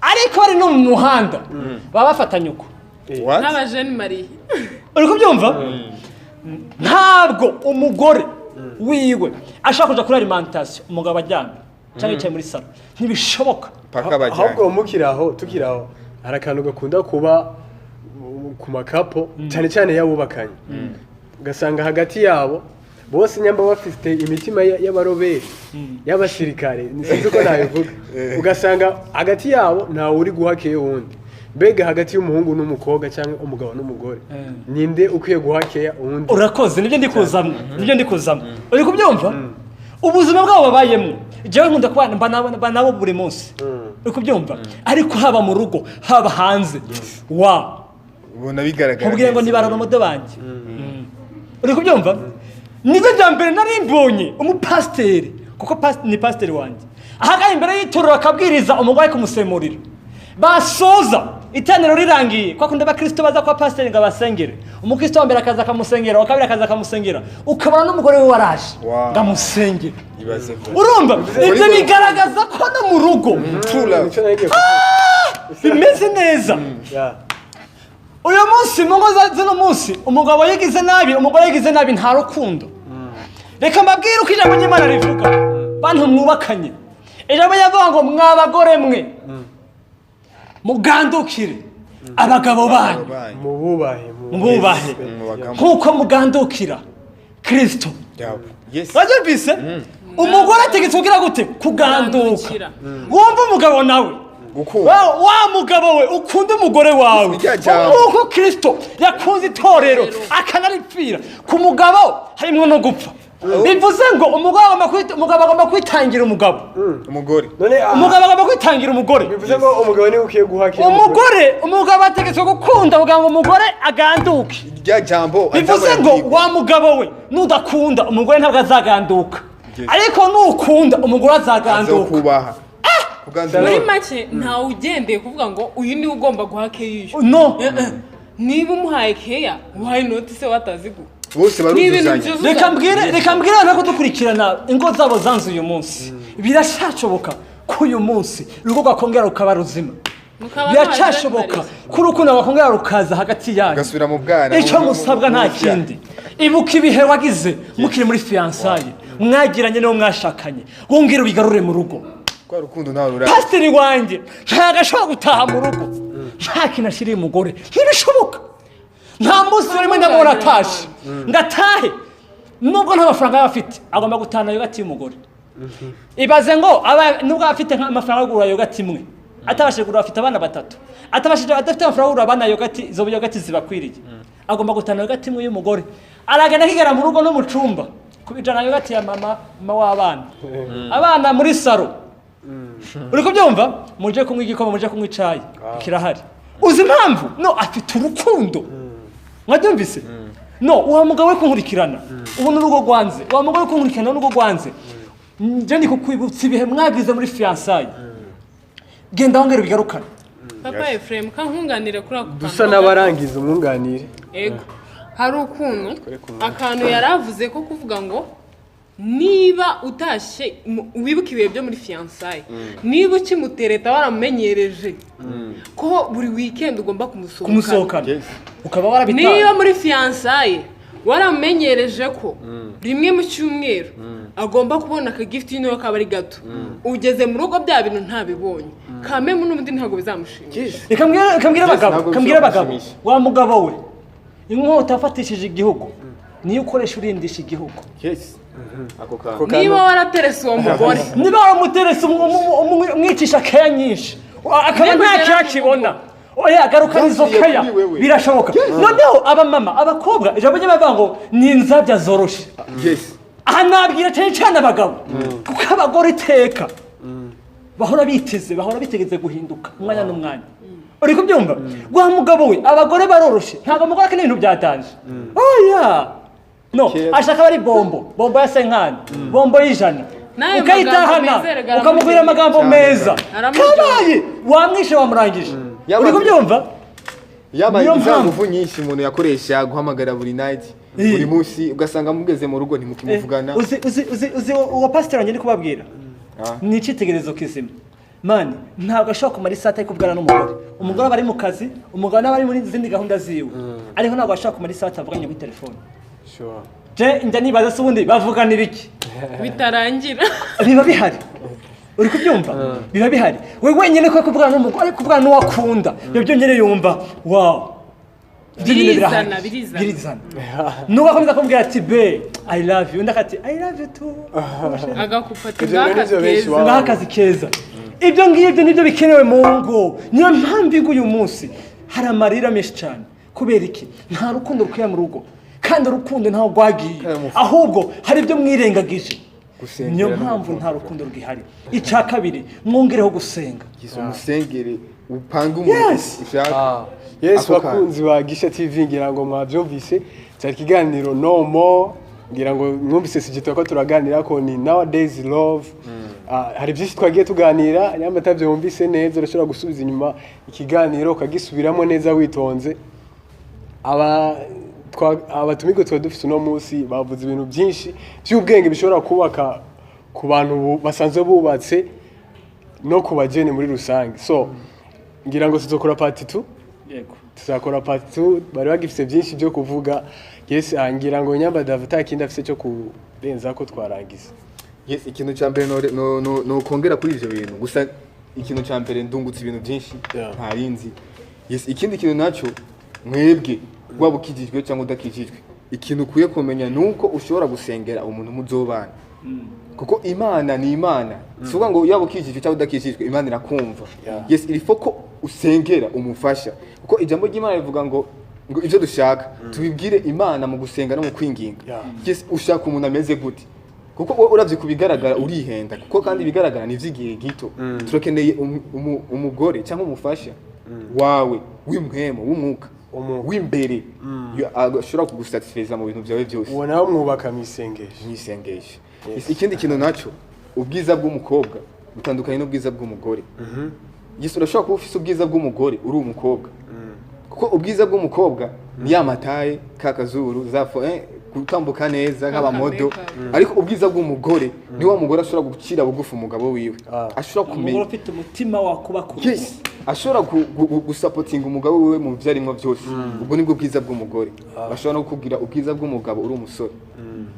Speaker 1: ariko bari no mu muhanda baba bafatanye uko
Speaker 3: n'abajene Marie
Speaker 1: uri kubyumva ntabwo umugore wiwe ashaka kuja kuri alimentation umugabo ajyana cyangwa icyaye muri salo ntibishoboka
Speaker 4: ahubwo mukiraho tukiraho harakantu gakunda kuba ku makapo cyane cyane yabubakanye ugasanga hagati yabo bose nyamba bafite imitima y'abaroberi y'abasirikare nisize ko nabivuga ugasanga hagati yabo nta uri guhakeye wundi mbega hagati y'umuhungu n'umukobwa cyangwa umugabo n'umugore ninde ukwiye guhakeya uwundi
Speaker 1: urakoze nibyo ndikuzamo uri kubyumva ubuzima bwabo babayemo jewe nkunda kubana banabo buri munsi uri kubyumva ariko haba mu rugo haba hanze
Speaker 2: ubona bigaragara
Speaker 1: ubwiye ngo nibarana umudo banje uri kubyumva nizo jambere nari mbonye umupasiteri kuko ni pasiteri wanje ahagaye imbere y'itorero akabwiriza umugwayi kumusemurira basoza itenero rirangiye kwa kundi abakristo baza kwa pasiteri ngo basengere umukristo wambere akaza akamusengera wakabiri akaza akamusengera ukabona n'umugore we waraje ngamusengera urumva ibyo bigaragaza ko no mu rugo bimeze neza uyu munsi mu ngo zino munsi umugabo yigize nabi umugore yigize nabi nta rukundo reka mbabwire uko ijambo ry'Imana rivuga bantu mwubakanye ijambo ryavuga ngo mwabagore mwe mugandukire abagabo banyu mububahe nkuko mugandukira Kristo wajyumvise umugore ategetse kugira gute kuganduka wumva umugabo nawe wa mugabo we ukunda umugore wawe nkuko Kristo yakunze itorero akanaripfira ku mugabo harimo no gupfa bivuze ngo umugabo agomba kwitangira umugabo umugabo agomba kwitangira umugore
Speaker 4: bivuze ngo umugabo niwe ukiye guhakira
Speaker 1: umugabo ategetswe gukunda kugira ngo umugore aganduke bivuze ngo wa mugabo we nudakunda umugore ntabwo azaganduka ariko nukunda umugore azaganduka
Speaker 3: muri make ntawe ugendeye kuvuga ngo uyu niwe ugomba guha keya
Speaker 1: no
Speaker 3: niba umuhaye keya uhaye inoti se wataziguha
Speaker 2: bose baruzuzanya
Speaker 1: reka mbwire nako dukurikirana ingo zabo zanze uyu munsi birashashoboka ko uyu munsi urugo rwakongera rukaba ruzima birashashoboka ko urukundo rwakongera rukaza hagati yanyu
Speaker 2: gasubira mu bwana
Speaker 1: icyo musabwa nta kindi ibuka ibihe wagize mukiri muri fiançailles mwagiranye n'uwo mwashakanye wongera ubigarure mu rugo
Speaker 2: kwa rukundo nawe rura
Speaker 1: pasiteri wanjye ntago ashobora gutaha mu rugo nta kintu ashiriye umugore ntibishoboka nta munsi urimo ndamubona atashe ngatahe nubwo nta mafaranga yaba afite agomba gutahana yogati y'umugore ibaze ngo nubwo afite amafaranga yo kugura yogati imwe atabashije kugura afite abana batatu adafite amafaranga yo kugura abana yogati izo yogati zibakwiriye agomba gutahana yogati imwe y'umugore aragenda akigera mu rugo no mu cumba kubijana yogati ya mama w'abana abana muri saro uri kubyumva muje kunywa igikoma muje kunywa icayi kirahari uzi impamvu no afite urukundo mwabyumvise no uwa mugabo we kunkurikirana ubu n'urugo rwanze uwa mugabo we kunkurikirana n'urugo rwanze nje ndi kukwibutsa ibihe mwagize muri fiançailles genda wongera bigarukana
Speaker 3: papa Ephraim kankunganire kuri ako
Speaker 4: dusa n'abarangiza umwunganire
Speaker 3: ego hari ukuntu akantu yaravuze ko kuvuga ngo niba utashye wibuka ibihe byo muri fiançailles niba ukimutereta waramumenyereje ko buri weekend ugomba
Speaker 1: kumusohokana ukaba warabitaye
Speaker 3: niba muri fiançailles waramumenyereje ko rimwe mu cyumweru agomba kubona aka gift niyo kaba ari gato ugeze mu rugo bya bintu ntabibonye kame mu n'ubundi ntago bizamushimisha
Speaker 1: kambwira abagabo wa mugabo we inkota afatishije igihugu niyo ukoresha urindisha igihugu
Speaker 3: niba waraterese uwo mugore
Speaker 1: niba waramuterese umwicisha keya nyinshi akaba nta kirakibona oya garuka nizo keya birashoboka noneho abamama abakobwa ijambo ry'abavuga ngo ni inzabya zoroshe aha nabwira cyane abagabo kuko abagore iteka bahora bitegeze guhinduka umwanya n'umwanya uri kubyumva wa mugabo we abagore baroroshe ntabwo umugore akeneye ibintu byatanje oya no ashaka bari bombo ya senkani bombo y'ijana ukayitahana ukamugurira amagambo meza kabaye wamwishe wamurangije uri kubyumva
Speaker 2: yabaye izamuvu nyinshi umuntu yakoresha guhamagara buri night buri munsi ugasanga mugeze mu rugo ntimukimuvugana
Speaker 1: uzi uwa pastor wanjye ndi kubabwira ni icitegerezo kizima mani ntabwo ashobora kumara isata y'ikuvugana n'umugore umugore aba ari mu kazi umugabo n'aba ari muri izindi gahunda ziwe ariko ntabwo ashobora kumara isata avuganye kuri telefone njya nibaza se ubundi bavuganira iki
Speaker 3: bitarangira
Speaker 1: biba bihari uri kubyumva biba bihari we wenyine ko kuvugana n'umugore kuvugana n'uwakunda ibyo byonyine yumva wow birizana nuko akomeza kumubwira ati be I love you undi akati I love you too
Speaker 3: agakufata
Speaker 1: ngakazi keza ibyo ngibyo nibyo bikenewe mu ngo niyo mpamvu uyu munsi hari amarira menshi cyane kubera iki nta rukundo rukwiye mu rugo kandi urukundo ntaho rwagiye ahubwo hari ibyo mwirengagije niyo mpamvu nta rukundo rwihari icya kabiri mwongereho gusenga
Speaker 2: umusengere upanga umuntu ushaka
Speaker 4: Yesu bakunzi ba Gisha TV ngira ngo mwabyumvise cyari kiganiro no more ngira ngo mwumvise sije twako turaganira ko ni Nowdays love hari byinshi twagiye tuganira nyamba tabyumvise neza urashobora gusubiza inyuma ikiganiro kagisubiramo neza witonze abatumigo twa dufite no munsi bavuze ibintu byinshi by'ubwenge bishobora kubaka ku bantu basanzwe bubatse no kubagene muri rusange so ngira ngo tuzokora part 2
Speaker 1: yego
Speaker 4: tuzakora part 2 bari bagifise byinshi byo kuvuga yes angira ngo nyamba davuta kindi afise cyo kurenza ko twarangiza
Speaker 2: yes ikintu cya mbere no kongera kuri ivyo bintu gusa ikintu cya mbere ndungutse ibintu byinshi ntarinzi yes ikindi kintu naco mwebwe waba ukijijwe cyangwa udakijijwe ikintu kuye kumenya nuko ushobora gusengera umuntu muzobana kuko imana ni imana suvuga ngo yaba ukijijwe cyangwa udakijijwe imana irakumva yes ilifo ko usengera umufasha kuko ijambo ry'Imana rivuga ngo ivyo dushaka tubibwire imana mu gusenga no mu kwinginga yes ushaka umuntu ameze gute kuko uravye kubigaragara urihenda kuko kandi bigaragara ni vyigihe gito turakeneye umugore cyangwa umufasha wawe w'imwemo w'umwuka w'imbere ashobora kugusatisfiza mu bintu byawe byose
Speaker 4: ubona mwubaka
Speaker 2: mwisengesha ikindi kintu naco ubwiza bw'umukobwa butandukanye n'ubwiza bw'umugore Yesu urashobora kuba ufise ubwiza bw'umugore uri umukobwa kuko ubwiza bw'umukobwa ni yamataye kakazuru zafo gutambuka neza nk'abamodo ariko ubwiza bw'umugore ni wa mugore ashobora gucira bugufi umugabo wiwe ashobora kumenya
Speaker 1: umugore ufite umutima wakubakuru
Speaker 2: yes ashobora gusupportinga umugabo wiwe mu byarimwe byose ubwo nibwo bwiza bw'umugore bashobora no kugira ubwiza bw'umugabo uri umusore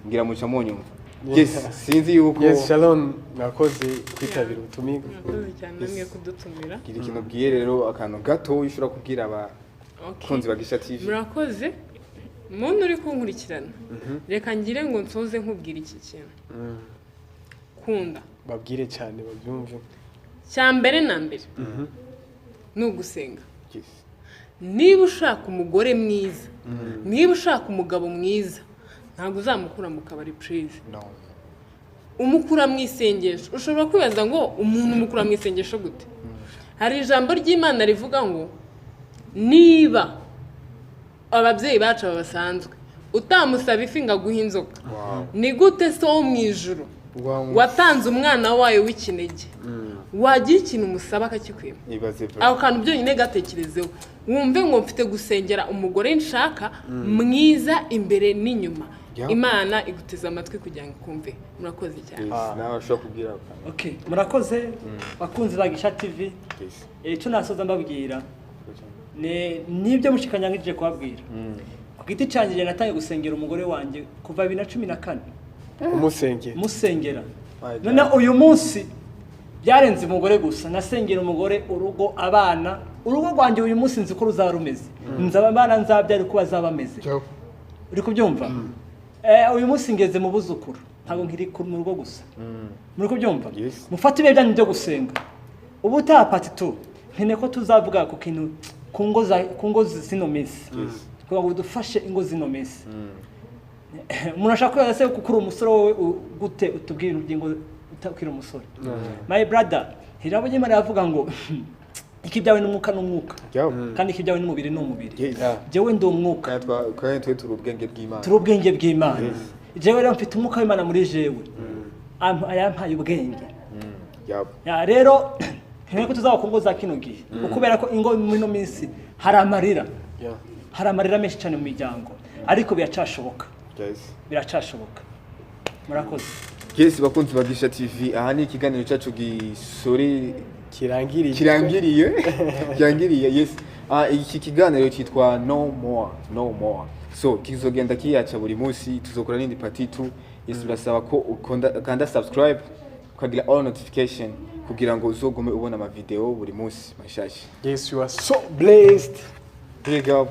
Speaker 2: ngira muca monyumva yes sinzi yuko
Speaker 4: yes Shalom nakoze kwitabira ubutumire
Speaker 3: murakoze cyane namwe kudutumira
Speaker 2: gira ikintu bwiye rero akantu gato ushobora kubwira abakunzi bagisha TV
Speaker 3: murakoze umuntu uri kunkurikirana reka ngire ngo nsoze nkubwira iki kintu kunda
Speaker 4: babwire cyane babyumve
Speaker 3: cya mbere na mbere ni ugusenga niba ushaka umugore mwiza niba ushaka umugabo mwiza ntabwo uzamukura mu kabari please umukura mu isengesho ushobora kwibaza ngo umuntu umukura mu isengesho gute hari ijambo ry'Imana rivuga ngo niba ababyeyi bacu basanzwe utamusaba ifi ngo aguhe inzoka ni gute so wo mu ijuru watanze umwana wayo w'ikinege wagira ikintu umusaba akakikwima aho kantu byonyine gatekerezeho wumve ngo mfite gusengera umugore nshaka mwiza imbere n'inyuma Imana iguteza amatwi kugira ngo kumve murakoze cyane
Speaker 2: nawe ushobora kubwira
Speaker 1: okay murakoze bakunzi bagisha TV icyo nasoza mbabwira nibyo mushikanyangije kubabwira ku giti cyangije natangiye gusengera umugore wanjye kuva 2014 umusengera none uyu munsi byarenze umugore gusa nasengera umugore urugo abana urugo rwanjye uyu munsi nzi ko ruzarumeze nzaba abana nzabyara uko bazabameze uri kubyumva uyu munsi ngeze mu buzukuru ntabwo nkiri mu rugo gusa muri kubyumva mufate ibihe byanyu byo gusenga ubu ta part 2 nkene ko tuzavuga ku kintu ku ngo zino minsi kugira ngo dufashe ingo zino minsi murashaka ko yase kukuri umusore wowe gute utubwira ubyingo utakira umusore my brother hirabo nyimara yavuga ngo ikibyawe n'umwuka n'umwuka kandi ikibyawe n'umubiri n'umubiri jewe ndi umwuka
Speaker 2: kandi twe turi ubwenge bw'Imana
Speaker 1: turi ubwenge bw'Imana jewe rero mfite umwuka w'Imana muri jewe ayampaye ubwenge ya rero nkeko tuzabakongoza kino gihe ukubera ko ingo muri no minsi hari amarira menshi cyane mu miryango ariko biracashoboka biracashoboka murakoze
Speaker 2: yes bakunzi bagisha TV aha ni ikiganiro cyacu gisore
Speaker 4: kirangiriye
Speaker 2: yes iki kiganiro cyitwa no more so kizogenda kiyaca buri munsi tuzokora n'indi part 2 yes birasaba ko ukanda subscribe ukagira all notification kugira ngo uzogume ubona ama video buri munsi mashasha
Speaker 4: yes you are so blessed
Speaker 2: big up